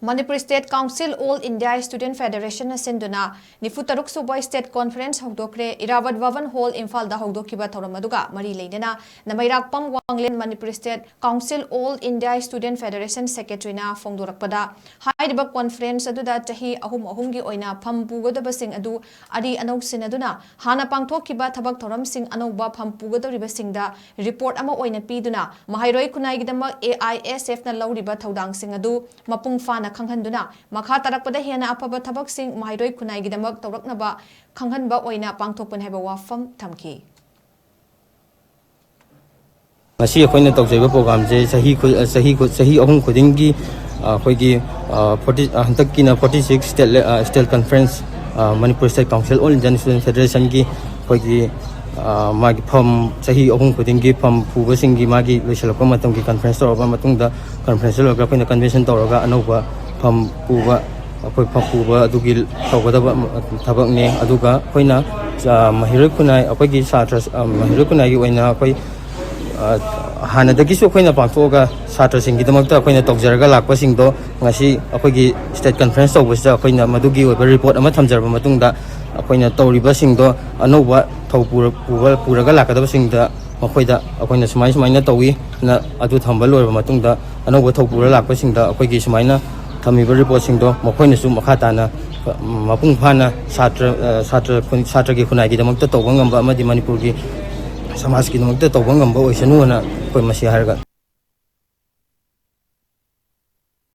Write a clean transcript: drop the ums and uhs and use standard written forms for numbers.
Manipur State Council All India Student Federation Sinduna 46th Suba State Conference HOUDOKHRE Irawat Bhavan Hall Imphal da HOUDOKHIBA Thoramaduga Mari Leidena Namairakpam Wanglen Manipur State Council All India Student Federation Secretary na Fongdorakpada Hairiba Conference aduda chahi ahum-ahumgi oina phampugadaba sing adu ari anok sinaduna hana pangthokhiba thabak thoram sing anokba phampugadoriba singda report ama oina piduna mahairoi khunai gidamak AISF na lauriba thodang sing adu mapung fana khanghanduna makha tarakpada hena apaba thabak sing mahairoi khunai gidamak tawraknaba khanghanba oina pangthokpan haiba wafam thamki Masi akoina tawjaiba program je sahi ahum khudingi akoigi 46th State Conference Manipur State Council All India Student Federation ki akoigi magi pham sahi ahum khudingi pham puba singi magi loisalakpa matam ki conference tawraba matungda conference loga akoina convention tawraga anoba pham puba akoi pham puba adugi tawgadaba thabak ne aduga akoina mahiroi khunai akoigi satra mahiroi khunai gi oina akoi hana dagi so khoina pangthoga satra singi damakta khoina tawjaraga lakpa singdo ngasi akoigi state conference tawbasa khoina madugi oiba report ama thamjarba matungda akoina tawriba singdo anoba thawpura puraga lakadaba singda makoida akoina sumaina tawi na adu thamba lorba matungda anoba thawpura lakpa singda akoigi sumaina thamiba report singdo makoina su makhatana mapung phana satra gi khunai gi damakta tawba ngamba amadi manipur gi समाज की नमकते तौबंगम बो ओइसनु ना कोइ मसी हारगा